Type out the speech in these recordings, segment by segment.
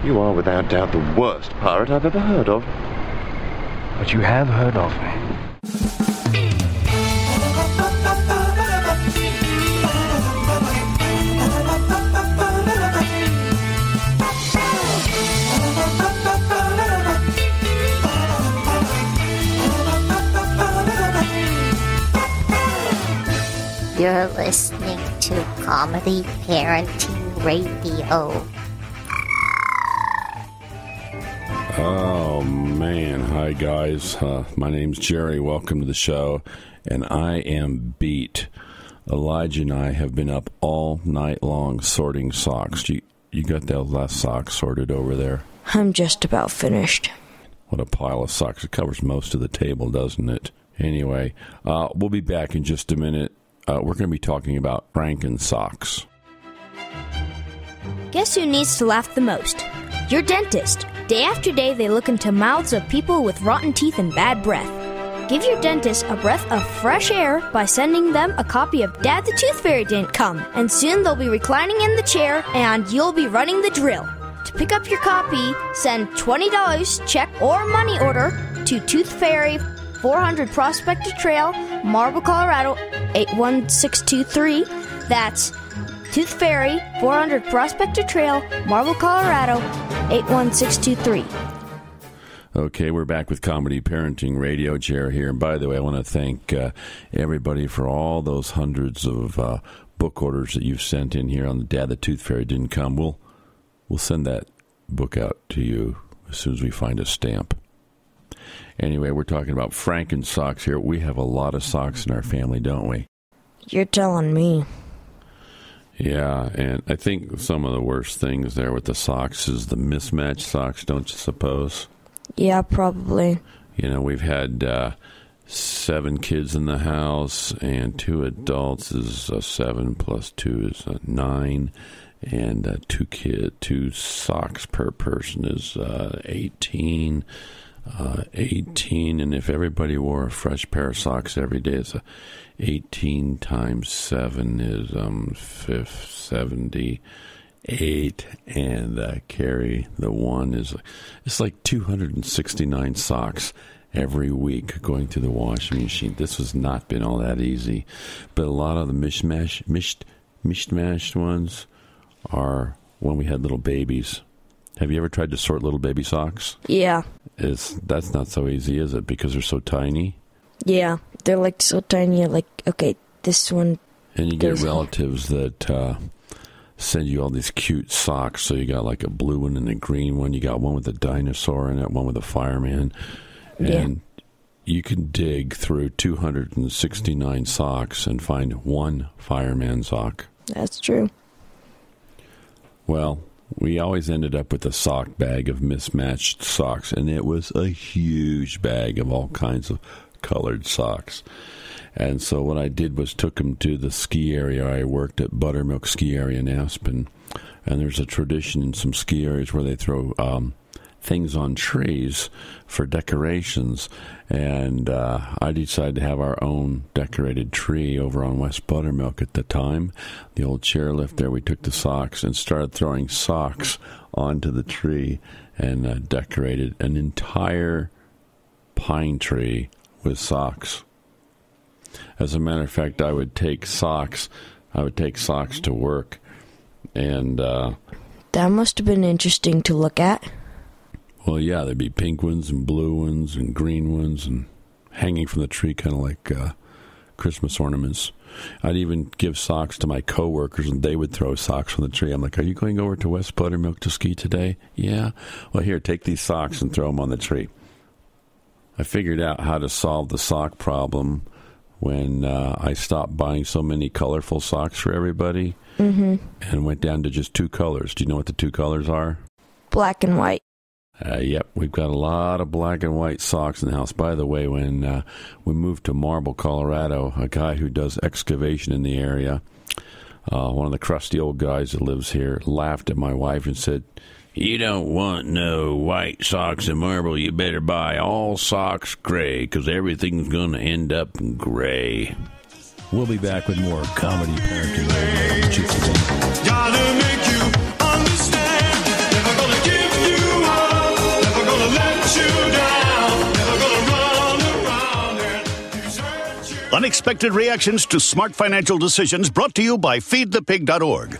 You are without doubt the worst pirate I've ever heard of. But you have heard of me. You're listening to Comedy Parenting Radio. Oh, man. Hi, guys. My name's Jerry. Welcome to the show. And I am beat. Elijah and I have been up all night long sorting socks. You got that last sock sorted over there? I'm just about finished. What a pile of socks. It covers most of the table, doesn't it? Anyway, we'll be back in just a minute. We're going to be talking about Frankensocks. Guess who needs to laugh the most? Your dentist. Day after day, they look into mouths of people with rotten teeth and bad breath. Give your dentist a breath of fresh air by sending them a copy of Dad the Tooth Fairy Didn't Come, and soon they'll be reclining in the chair and you'll be running the drill. To pick up your copy, send $20 check or money order to Tooth Fairy, 400 Prospector Trail, Marble, Colorado, 81623. That's Tooth Fairy, 400 Prospector Trail, Marble, Colorado, 81623. Okay, we're back with Comedy Parenting Radio. Jerry here. And by the way, I want to thank everybody for all those hundreds of book orders that you've sent in here on the Dad the Tooth Fairy Didn't Come. We'll send that book out to you as soon as we find a stamp. Anyway, we're talking about Frankensocks here. We have a lot of socks in our family, don't we? You're telling me. Yeah, and I think some of the worst things there with the socks is the mismatched socks, don't you suppose? Yeah, probably. You know, we've had 7 kids in the house, and 2 adults is 7 plus 2 is 9, and 2 socks per person is 18. 18, and if everybody wore a fresh pair of socks every day, it's 18 times 7 is 78, and carry the 1 is it's like 269 socks every week going through the washing machine. This has not been all that easy, but a lot of the mishmashed ones are when we had little babies. Have you ever tried to sort little baby socks? Yeah. That's not so easy, is it? Because they're so tiny? Yeah, they're like so tiny. Like, okay, this one. And you get relatives that send you all these cute socks. So you got like a blue one and a green one. You got one with a dinosaur in it, one with a fireman. And you can dig through 269 socks and find one fireman sock. That's true. Well, we always ended up with a sock bag of mismatched socks, and it was a huge bag of all kinds of colored socks. And so what I did was took them to the ski area. I worked at Buttermilk Ski Area in Aspen, and there's a tradition in some ski areas where they throw things on trees for decorations, and I decided to have our own decorated tree over on West Buttermilk at the time. The old chairlift there, we took the socks and started throwing socks onto the tree and decorated an entire pine tree with socks. As a matter of fact, I would take socks to work, and that must have been interesting to look at. Well, yeah, there'd be pink ones and blue ones and green ones and hanging from the tree, kind of like Christmas ornaments. I'd even give socks to my coworkers, and they would throw socks from the tree. I'm like, are you going over to West Buttermilk to ski today? Yeah. Well, here, take these socks and throw them on the tree. I figured out how to solve the sock problem when I stopped buying so many colorful socks for everybody and went down to just 2 colors. Do you know what the 2 colors are? Black and white. Yep, we've got a lot of black and white socks in the house. By the way, when we moved to Marble, Colorado, a guy who does excavation in the area, one of the crusty old guys that lives here, laughed at my wife and said, "You don't want no white socks in Marble. You better buy all socks gray, because everything's going to end up gray." We'll be back with more Comedy Parenting Radio. Gotta make you understand. Never gonna give Unexpected reactions to smart financial decisions brought to you by feedthepig.org.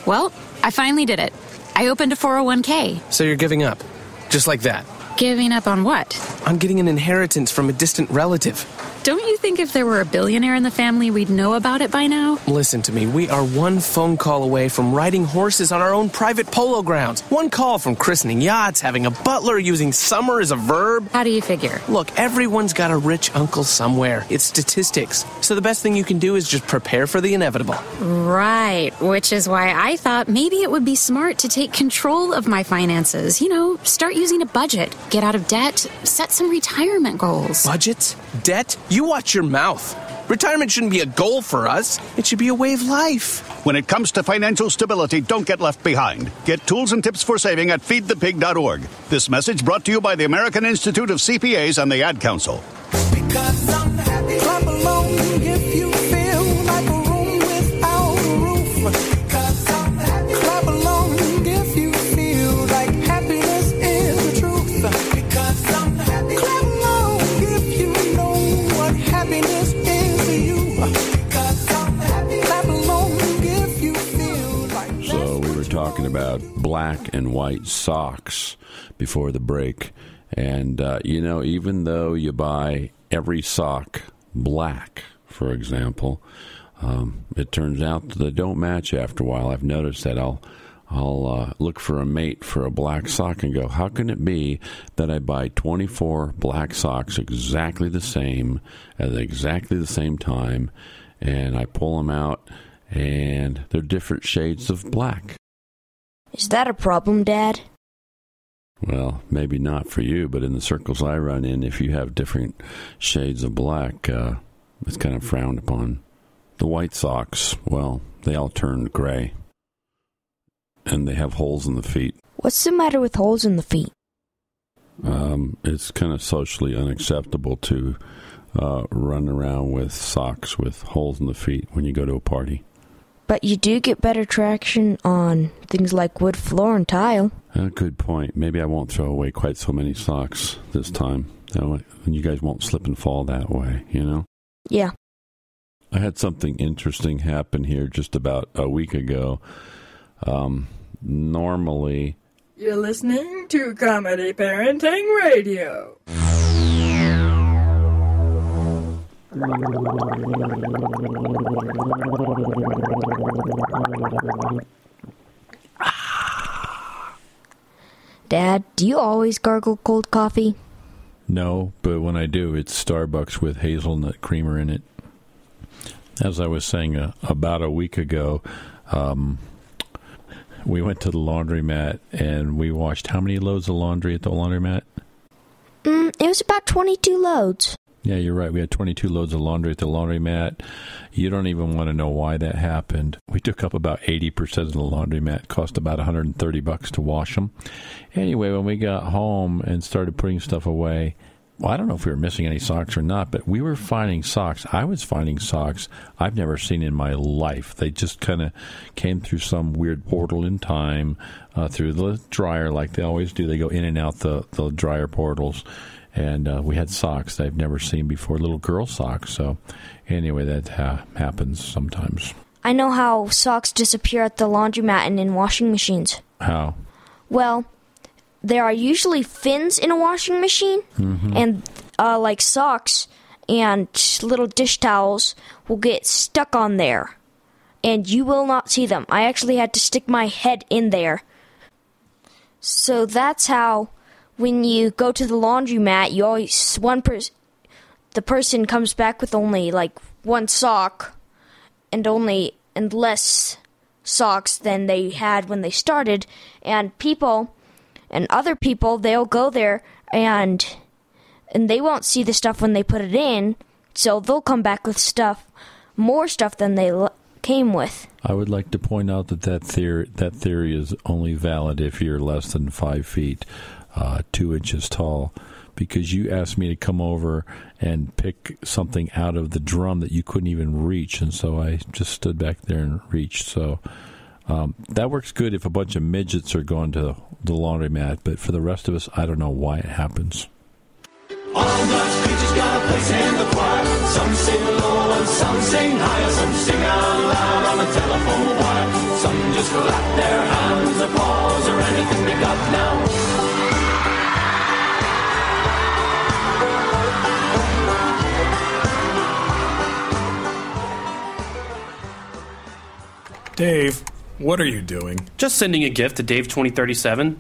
Well, I finally did it. I opened a 401k. So you're giving up? Just like that? Giving up on what? On getting an inheritance from a distant relative. Don't you think if there were a billionaire in the family, we'd know about it by now? Listen to me. We are one phone call away from riding horses on our own private polo grounds. One call from christening yachts, having a butler, using summer as a verb. How do you figure? Look, everyone's got a rich uncle somewhere. It's statistics. So the best thing you can do is just prepare for the inevitable. Right, which is why I thought maybe it would be smart to take control of my finances. You know, start using a budget, get out of debt, set some retirement goals. Budgets? Debt? You watch your mouth. Retirement shouldn't be a goal for us. It should be a way of life. When it comes to financial stability, don't get left behind. Get tools and tips for saving at feedthepig.org. This message brought to you by the American Institute of CPAs and the Ad Council. Because I'm happy. Clap along if you feel like a room without a roof. Because I'm happy. Clap along if you feel like happiness is the truth. Because I'm happy. Clap along if you know what happiness is to you. Because I'm happy. Clap along if you feel like. So we were talking about black and white socks before the break. And, even though you buy every sock black, for example, it turns out that they don't match after a while. I've noticed that I'll look for a mate for a black sock and go, how can it be that I buy 24 black socks exactly the same at exactly the same time, and I pull them out, and they're different shades of black? Is that a problem, Dad? Well, maybe not for you, but in the circles I run in, if you have different shades of black, it's kind of frowned upon. The white socks, well, they all turn gray. And they have holes in the feet. What's the matter with holes in the feet? It's kind of socially unacceptable to run around with socks with holes in the feet when you go to a party. But you do get better traction on things like wood floor and tile. Good point. Maybe I won't throw away quite so many socks this time. And you guys won't slip and fall that way, you know? Yeah. I had something interesting happen here just about a week ago. Normally... You're listening to Comedy Parenting Radio. Dad, do you always gargle cold coffee? No, but when I do, it's Starbucks with hazelnut creamer in it. As I was saying about a week ago, we went to the laundromat and we washed how many loads of laundry at the laundromat? It was about 22 loads. Yeah, you're right. We had 22 loads of laundry at the laundromat. You don't even want to know why that happened. We took up about 80% of the laundromat. Cost about $130 to wash them. Anyway, when we got home and started putting stuff away, well, I don't know if we were missing any socks or not, but we were finding socks. I was finding socks I've never seen in my life. They just kind of came through some weird portal in time, through the dryer like they always do. They go in and out the dryer portals. And we had socks that I've never seen before, little girl socks. So anyway, that happens sometimes. I know how socks disappear at the laundromat and in washing machines. How? Well, there are usually fins in a washing machine, and like socks and little dish towels will get stuck on there, and you will not see them. I actually had to stick my head in there. So that's how... when you go to the laundromat, you always the person comes back with only like one sock and less socks than they had when they started, and other people, they'll go there and they won't see the stuff when they put it in, so they'll come back with more stuff than they came with. I would like to point out that theory is only valid if you're less than 5 feet. 2 inches tall, because you asked me to come over and pick something out of the drum that you couldn't even reach, and so I just stood back there and reached. So that works good if a bunch of midgets are going to the laundromat, but for the rest of us, I don't know why it happens. All the creatures Everybody's got a place in the choir. Some sing low and some sing high. Some sing out loud on the telephone wire. Some just clap their hands, applause, or anything they got now. Dave, what are you doing? Just sending a gift to Dave 2037.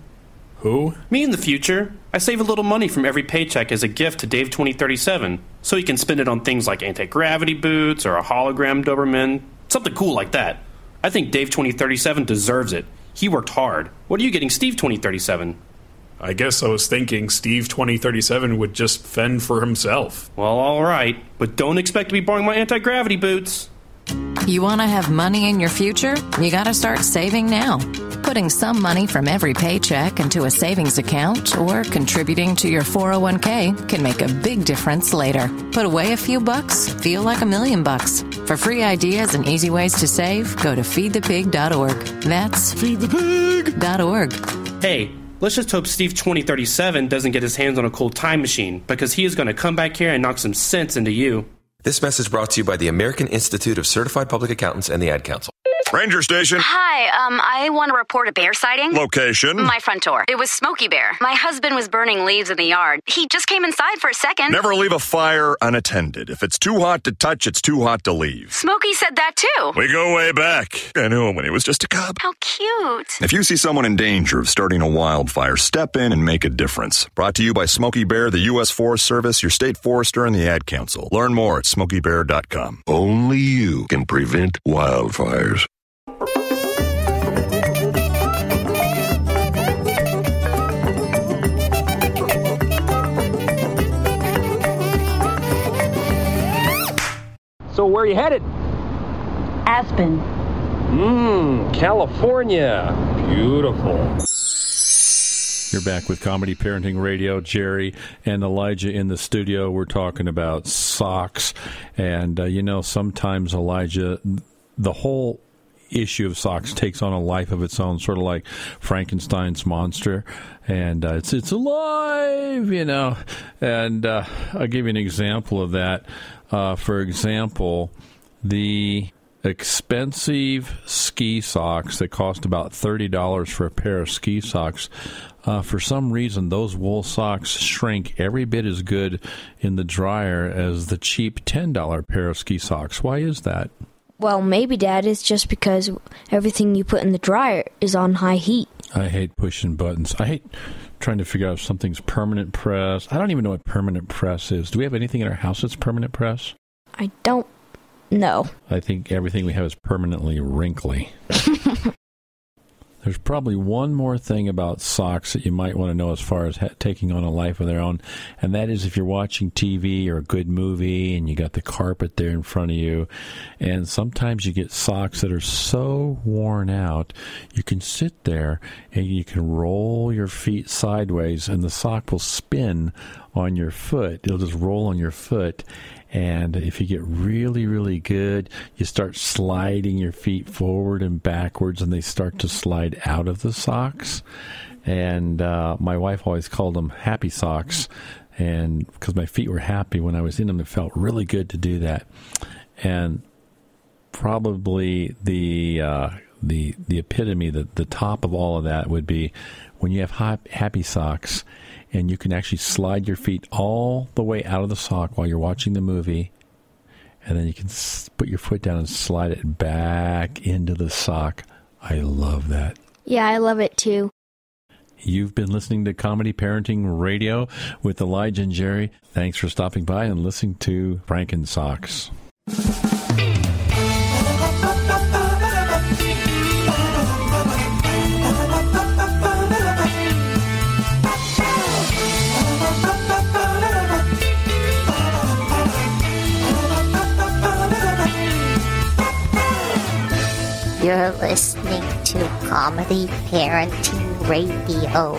Who? Me in the future. I save a little money from every paycheck as a gift to Dave 2037, so he can spend it on things like anti-gravity boots or a hologram Doberman, something cool like that. I think Dave 2037 deserves it. He worked hard. What are you getting Steve 2037? I guess I was thinking Steve 2037 would just fend for himself. Well, all right, but don't expect to be borrowing my anti-gravity boots. You want to have money in your future? You got to start saving now. Putting some money from every paycheck into a savings account or contributing to your 401k can make a big difference later. Put away a few bucks, feel like $1 million. For free ideas and easy ways to save, go to feedthepig.org. That's feedthepig.org. Hey, let's just hope Steve 2037 doesn't get his hands on a cool time machine, because he is going to come back here and knock some sense into you. This message brought to you by the American Institute of Certified Public Accountants and the Ad Council. Ranger Station. Hi, I want to report a bear sighting. Location. My front door. It was Smokey Bear. My husband was burning leaves in the yard. He just came inside for a second. Never leave a fire unattended. If it's too hot to touch, it's too hot to leave. Smokey said that too. We go way back. I knew him when he was just a cub. How cute. If you see someone in danger of starting a wildfire, step in and make a difference. Brought to you by Smokey Bear, the U.S. Forest Service, your state forester, and the Ad Council. Learn more at smokeybear.com. Only you can prevent wildfires. So where are you headed? Aspen. California. Beautiful. You're back with Comedy Parenting Radio. Jerry and Elijah in the studio. We're talking about socks. And, sometimes, Elijah, the whole issue of socks takes on a life of its own, sort of like Frankenstein's monster. And it's alive, And I'll give you an example of that. For example, the expensive ski socks that cost about $30 for a pair of ski socks, for some reason, those wool socks shrink every bit as good in the dryer as the cheap $10 pair of ski socks. Why is that? Well, maybe, Dad, it's just because everything you put in the dryer is on high heat. I hate pushing buttons. I hate trying to figure out if something's permanent press. I don't even know what permanent press is. Do we have anything in our house that's permanent press? I don't know. I think everything we have is permanently wrinkly. There's probably one more thing about socks that you might want to know as far as taking on a life of their own, and that is if you're watching TV or a good movie and you got the carpet there in front of you, and sometimes you get socks that are so worn out, you can sit there and you can roll your feet sideways and the sock will spin on your foot. It'll just roll on your foot. And if you get really, really good, you start sliding your feet forward and backwards, and they start to slide out of the socks. And my wife always called them happy socks, and because my feet were happy when I was in them, it felt really good to do that. And probably the epitome, the top of all of that would be when you have happy socks, and you can actually slide your feet all the way out of the sock while you're watching the movie, and then you can put your foot down and slide it back into the sock. I love that. Yeah, I love it too. You've been listening to Comedy Parenting Radio with Elijah and Jerry. Thanks for stopping by and listening to Frankensocks. You're listening to Comedy Parenting Radio.